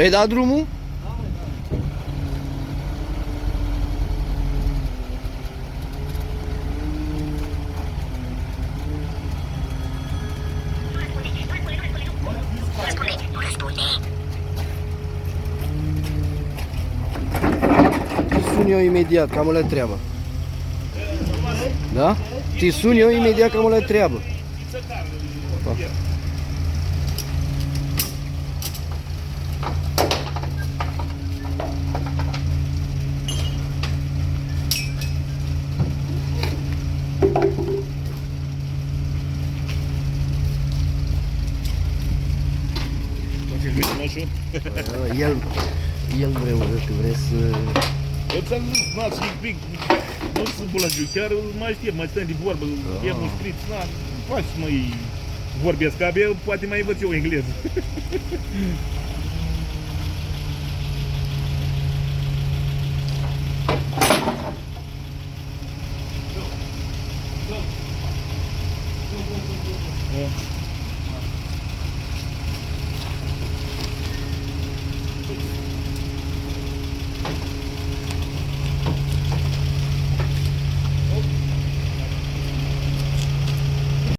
Ai dat drumul? Te sun eu imediat, cam la treabă. Da? Te sun eu imediat, cam la treabă. Pa. El vrea să... Eu ți-am zis, na, și pic, nu sunt bulangiu, chiar mai știe, mai stăm de vorbă, e un scris, na, faci, măi, vorbesc, abia poate mai învăț eu engleză.